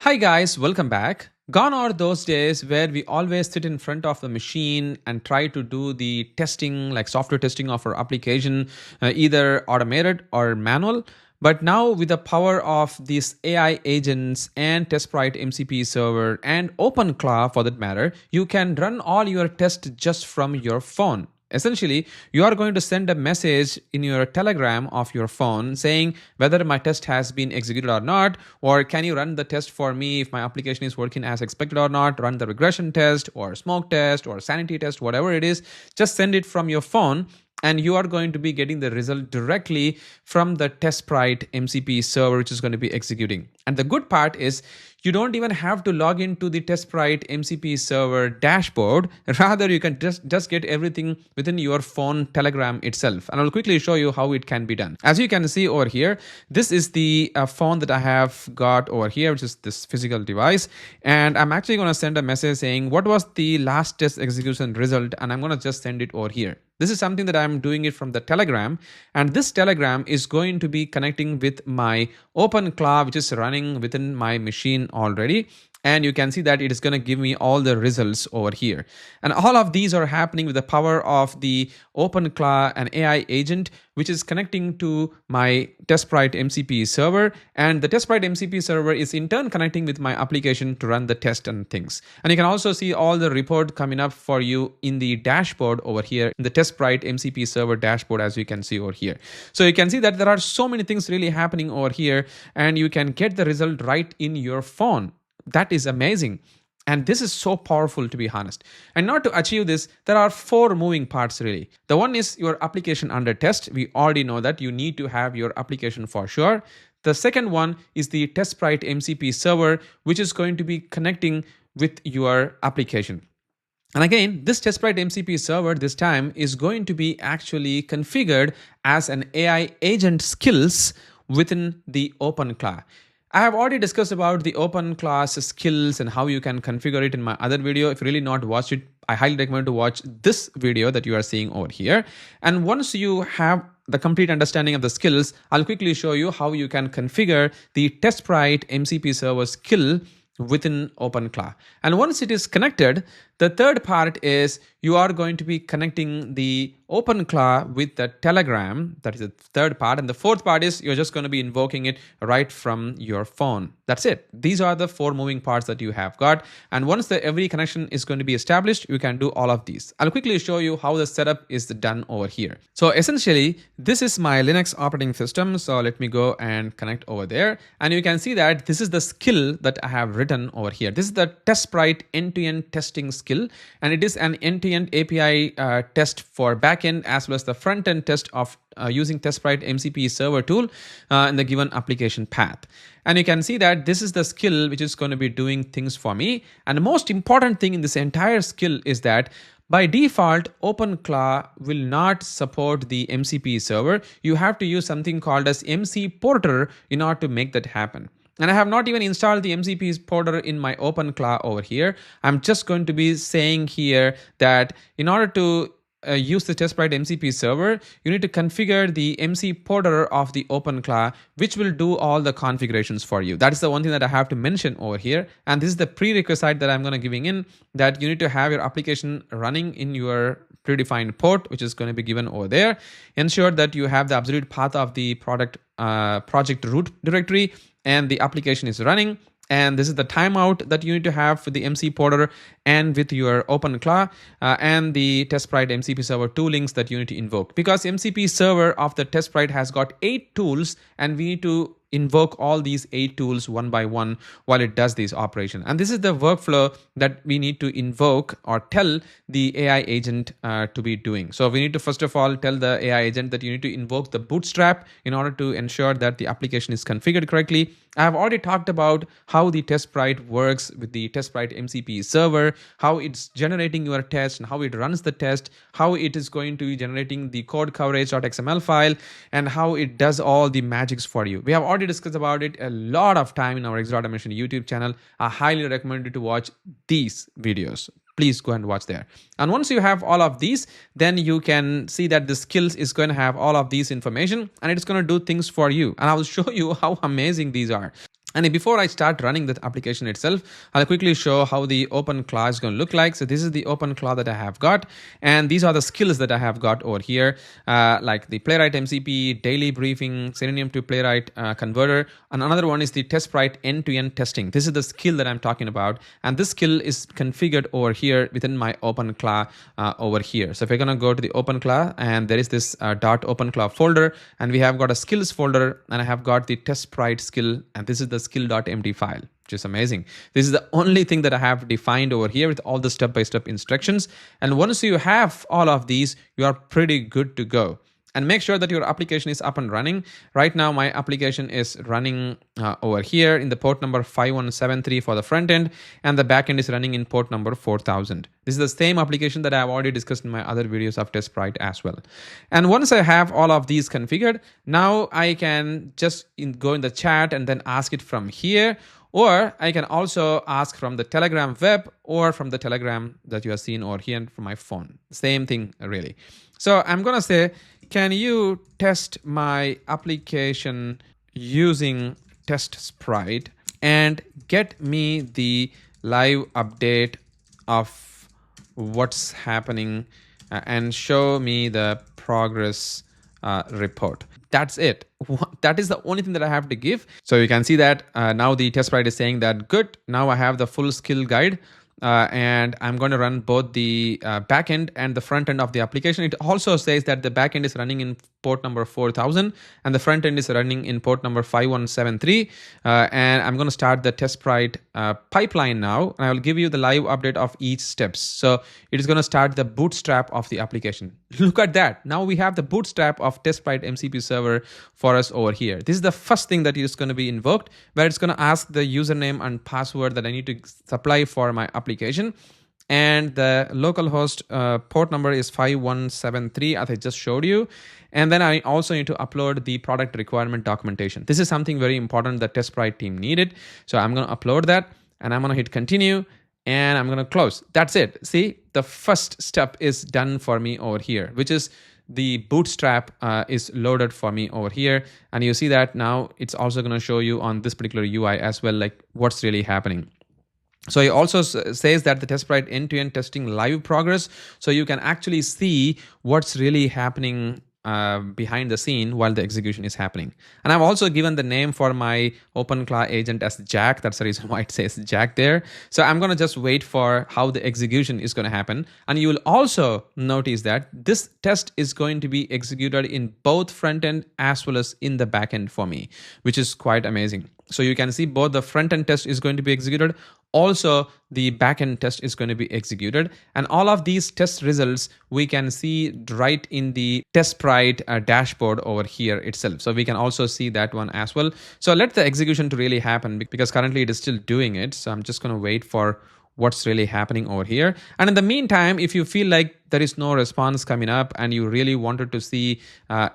Hi guys, welcome back. Gone are those days where we always sit in front of the machine and try to do the testing, like software testing of our application, either automated or manual. But now, with the power of these AI agents and TestSprite MCP server and OpenClaw for that matter, you can run all your tests just from your phone. Essentially, you are going to send a message in your telegram of your phone saying whether my test has been executed or not, or can you run the test for me if my application is working as expected or not, run the regression test or smoke test or sanity test, whatever it is, just send it from your phone and you are going to be getting the result directly from the TestSprite MCP server, which is going to be executing. And the good part is you don't even have to log into the TestSprite MCP server dashboard. Rather, you can just get everything within your phone telegram itself. And I'll quickly show you how it can be done. As you can see over here, this is the phone that I have got over here, which is this physical device. And I'm actually going to send a message saying what was the last test execution result, and I'm going to just send it over here. This is something that I'm doing it from the Telegram, and this Telegram is going to be connecting with my OpenClaw, which is running within my machine already. And you can see that it is going to give me all the results over here. And all of these are happening with the power of the OpenClaw and AI agent, which is connecting to my TestSprite MCP server. And the TestSprite MCP server is in turn connecting with my application to run the test and things. And you can also see all the report coming up for you in the dashboard over here, in the TestSprite MCP server dashboard, as you can see over here. So you can see that there are so many things really happening over here, and you can get the result right in your phone. That is amazing. And this is so powerful, to be honest. And now to achieve this, there are four moving parts really. The one is your application under test. We already know that you need to have your application for sure. The second one is the TestSprite MCP server, which is going to be connecting with your application. And again, this TestSprite MCP server this time is going to be actually configured as an AI agent skills within the OpenClaw. I have already discussed about the OpenClaw skills and how you can configure it in my other video. If you really not watched it, I highly recommend to watch this video that you are seeing over here. And once you have the complete understanding of the skills, I'll quickly show you how you can configure the TestSprite MCP server skill within OpenClaw. And once it is connected, the third part is you are going to be connecting the OpenClaw with the Telegram. That is the third part. And the fourth part is you're just going to be invoking it right from your phone. That's it. These are the four moving parts that you have got. And once every connection is going to be established, you can do all of these. I'll quickly show you how the setup is done over here. So essentially, this is my Linux operating system. So let me go and connect over there. And you can see that this is the skill that I have written over here. This is the TestSprite end-to-end testing skill, and it is an end-to-end API test for backend as well as the front-end test of using TestSprite MCP server tool in the given application path. And you can see that this is the skill which is going to be doing things for me. And the most important thing in this entire skill is that by default, OpenClaw will not support the MCP server. You have to use something called as MC Porter in order to make that happen. And I have not even installed the MCP porter in my OpenClaw over here. I'm just going to be saying here that in order to use the TestSprite MCP server, you need to configure the MC porter of the OpenClaw, which will do all the configurations for you. That is the one thing that I have to mention over here. And this is the prerequisite that I'm going to giving in, that you need to have your application running in your predefined port, which is going to be given over there. Ensure that you have the absolute path of the project root directory and the application is running. And this is the timeout that you need to have for the MC porter and with your OpenClaw and the TestSprite MCP server toolings that you need to invoke. Because MCP server of the TestSprite has got 8 tools, and we need to invoke all these 8 tools one by one while it does this operation. And this is the workflow that we need to invoke or tell the AI agent to be doing. So we need to first of all tell the AI agent that you need to invoke the bootstrap in order to ensure that the application is configured correctly. I have already talked about how the TestSprite works with the TestSprite MCP server, how it's generating your test and how it runs the test, how it is going to be generating the code coverage.xml file, and how it does all the magics for you. We have already discussed about it a lot of time in our Executeautomation YouTube channel. I highly recommend you to watch these videos. Please go and watch there. And once you have all of these, then you can see that the skills is going to have all of these information and it's going to do things for you. And I will show you how amazing these are. And before I start running the application itself, I'll quickly show how the OpenClaw is going to look like. So this is the OpenClaw that I have got. And these are the skills that I have got over here, like the Playwright MCP, daily briefing, Selenium to Playwright converter. And another one is the TestSprite end-to-end testing. This is the skill that I'm talking about. And this skill is configured over here within my OpenClaw over here. So if we're going to go to the OpenClaw, and there is this .openclaw folder, and we have got a skills folder, and I have got the TestSprite skill, and this is the skill.md file, which is amazing. This is the only thing that I have defined over here with all the step-by-step instructions. And once you have all of these, you are pretty good to go. And make sure that your application is up and running. Right now, my application is running over here in the port number 5173 for the front end, and the backend is running in port number 4000. This is the same application that I have already discussed in my other videos of TestSprite as well. And once I have all of these configured, now I can just go in the chat and then ask it from here. Or I can also ask from the Telegram web or from the Telegram that you are seeing over here from my phone. Same thing, really. So I'm going to say, can you test my application using TestSprite and get me the live update of what's happening and show me the progress report. That's it. That is the only thing that I have to give. So you can see that now the TestSprite is saying that good. Now I have the full skill guide. And I'm going to run both the backend and the front end of the application. It also says that the backend is running in port number 4000 and the front end is running in port number 5173. And I'm going to start the TestSprite pipeline now. And I will give you the live update of each steps. So it is going to start the bootstrap of the application. Look at that. Now we have the bootstrap of TestSprite MCP server for us over here. This is the first thing that is going to be invoked, where it's going to ask the username and password that I need to supply for my application. And the localhost port number is 5173, as I just showed you. And then I also need to upload the product requirement documentation. This is something very important that TestSprite team needed. So I'm going to upload that and I'm going to hit continue and I'm going to close. That's it. See, the first step is done for me over here, which is the bootstrap is loaded for me over here. And you see that now it's also going to show you on this particular UI as well, like what's really happening. So it also says that the TestSprite end-to-end testing live progress. So you can actually see what's really happening behind the scene while the execution is happening. And I've also given the name for my OpenClaw agent as Jack. That's the reason why it says Jack there. So I'm going to just wait for how the execution is going to happen. And you will also notice that this test is going to be executed in both front end as well as in the back end for me, which is quite amazing. So you can see both the front end test is going to be executed. Also, the backend test is going to be executed. And all of these test results we can see right in the TestSprite dashboard over here itself. So we can also see that one as well. So let the execution to really happen because currently it is still doing it. So I'm just going to wait for what's really happening over here. And in the meantime, if you feel like there is no response coming up and you really wanted to see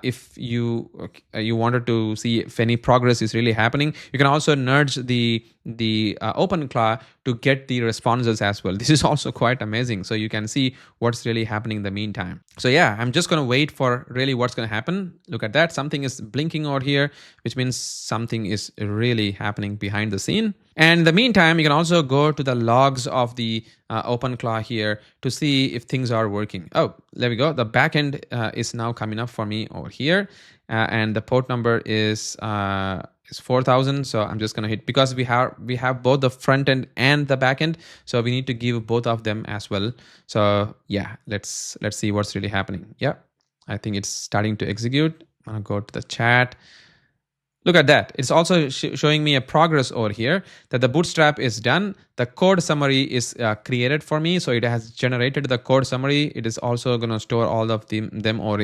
if you wanted to see if any progress is really happening, you can also nudge the OpenClaw to get the responses as well. This is also quite amazing. So you can see what's really happening in the meantime. So yeah, I'm just going to wait for really what's going to happen. Look at that. Something is blinking over here, which means something is really happening behind the scene. And in the meantime, you can also go to the logs of the OpenClaw here to see if things are working. Oh, there we go. The backend is now coming up for me over here, and the port number is 4000. So I'm just gonna hit, because we have both the front end and the back end, so we need to give both of them as well. So yeah, let's see what's really happening. Yeah, I think it's starting to execute. I'm gonna go to the chat. Look at that. It's also showing me a progress over here that the bootstrap is done. The code summary is created for me. So it has generated the code summary. It is also going to store all of them over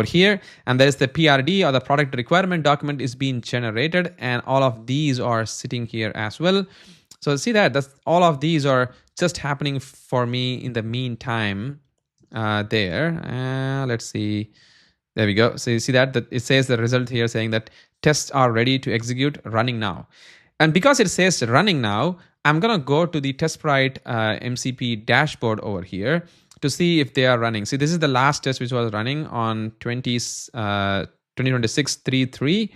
here. And there's the PRD, or the product requirement document, is being generated. And all of these are sitting here as well. So see that's all of these are just happening for me in the meantime there. Let's see. There we go. So you see that it says the result here saying that tests are ready to execute, running now. And because it says running now, I'm going to go to the TestSprite MCP dashboard over here to see if they are running. See, this is the last test which was running on 2026/3/3.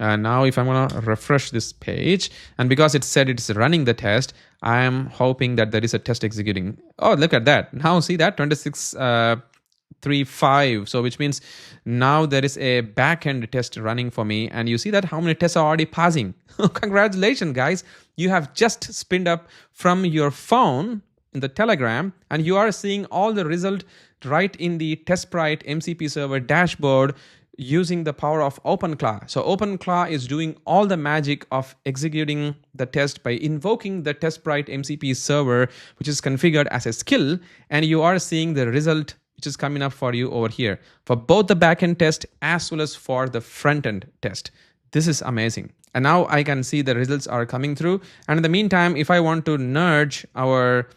Now if I'm gonna refresh this page, and because it said it's running the test, I am hoping that there is a test executing. Oh, look at that. Now see that 26.35. So which means now there is a backend test running for me, and you see that how many tests are already passing. Congratulations, guys. You have just spinned up from your phone in the Telegram, and you are seeing all the result right in the TestSprite MCP server dashboard using the power of OpenClaw. So OpenClaw is doing all the magic of executing the test by invoking the TestSprite MCP server, which is configured as a skill, and you are seeing the result which is coming up for you over here for both the backend test as well as for the front-end test. This is amazing. And now I can see the results are coming through. And in the meantime, if I want to nudge our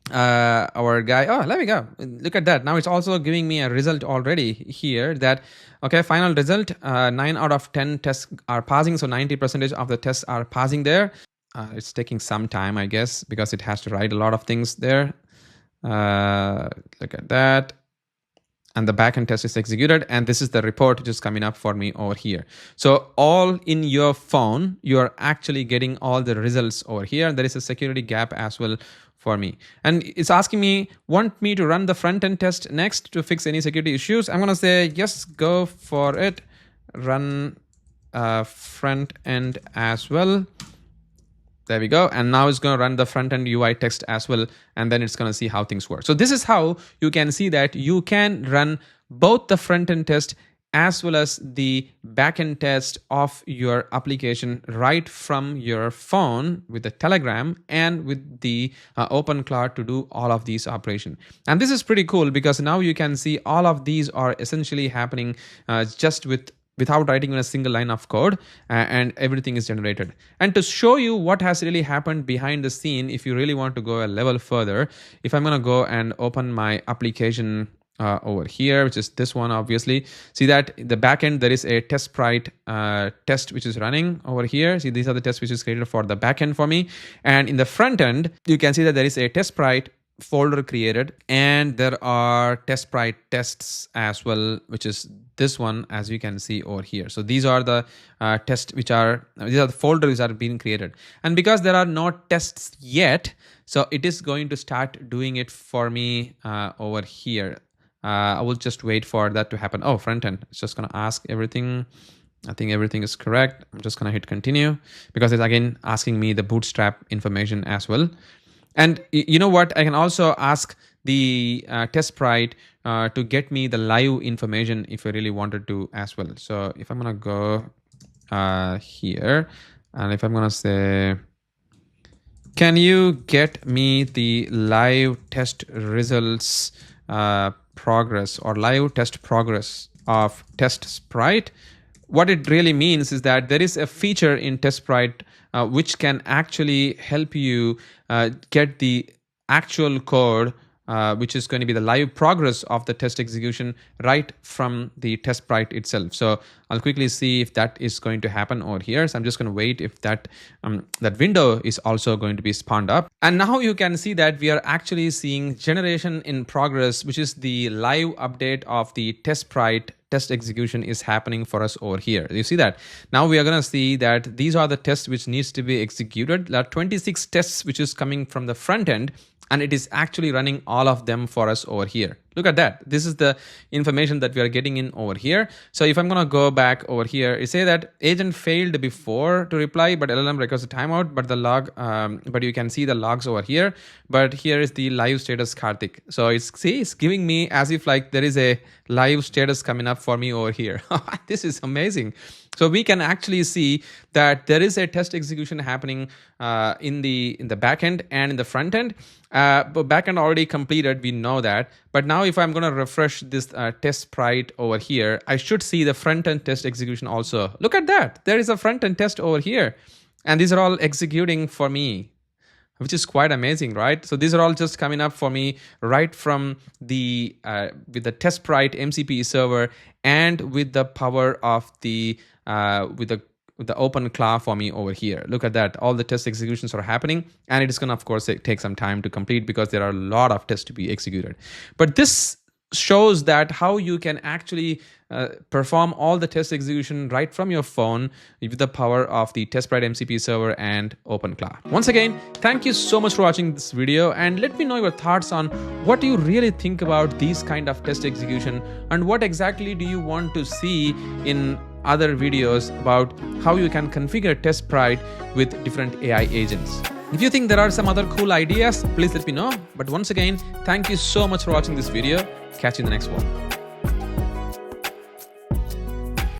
guy, oh, let me go, look at that. Now it's also giving me a result already here that, okay, final result, 9 out of 10 tests are passing, so 90% of the tests are passing there. It's taking some time, I guess, because it has to write a lot of things there. Look at that. And the backend test is executed, and this is the report which is coming up for me over here. So all in your phone, you are actually getting all the results over here. There is a security gap as well for me, and it's asking me, want me to run the front-end test next to fix any security issues? I'm gonna say yes, go for it. Run front end as well. There we go. And now it's going to run the front-end UI text as well. And then it's going to see how things work. So this is how you can see that you can run both the front-end test as well as the backend test of your application right from your phone with the Telegram and with the OpenClaw to do all of these operations. And this is pretty cool because now you can see all of these are essentially happening just without writing in a single line of code, and everything is generated. And to show you what has really happened behind the scene, if you really want to go a level further, if I'm going to go and open my application over here, which is this one, obviously, see that the backend, there is a TestSprite test which is running over here. See, these are the tests which is created for the backend for me. And in the front end, you can see that there is a TestSprite folder created, and there are TestSprite tests as well, which is this one, as you can see over here. So these are the tests these are the folders that are being created, and because there are no tests yet, so it is going to start doing it for me over here. I will just wait for that to happen. Oh, front end, it's just going to ask everything. I think everything is correct. I'm just going to hit continue because it's again asking me the bootstrap information as well. And you know what? I can also ask the TestSprite to get me the live information if I really wanted to as well. So if I'm going to go here, and if I'm going to say, can you get me the live test results progress or live test progress of TestSprite? What it really means is that there is a feature in TestSprite which can actually help you get the actual code, which is going to be the live progress of the test execution right from the TestSprite itself. So I'll quickly see if that is going to happen over here. So I'm just going to wait if that window is also going to be spawned up. And now you can see that we are actually seeing generation in progress, which is the live update of the TestSprite test execution is happening for us over here. You see that? Now we are going to see that these are the tests which needs to be executed. There are 26 tests which is coming from the front end, and it is actually running all of them for us over here. Look at that. This is the information that we are getting in over here. So if I'm going to go back over here, it say that agent failed before to reply, but LLM requires a timeout, but the log, but you can see the logs over here. But here is the live status Karthik. So it's giving me as if like there is a live status coming up for me over here. This is amazing. So we can actually see that there is a test execution happening in the backend and in the front end. But backend already completed, we know that. But now if I'm going to refresh this TestSprite over here, I should see the front end test execution also. Look at that. There is a front end test over here. And these are all executing for me, which is quite amazing, right? So these are all just coming up for me right from the with the TestSprite MCP server and with the power of the with the OpenClaw for me over here. Look at that. All the test executions are happening, and it is going to, of course, take some time to complete because there are a lot of tests to be executed. But this shows that how you can actually perform all the test execution right from your phone with the power of the TestSprite MCP server and OpenClaw. Once again, thank you so much for watching this video, and let me know your thoughts on what you really think about these kind of test execution, and what exactly do you want to see in other videos about how you can configure TestSprite with different AI agents. If you think there are some other cool ideas, please let me know. But once again, thank you so much for watching this video. Catch you in the next one.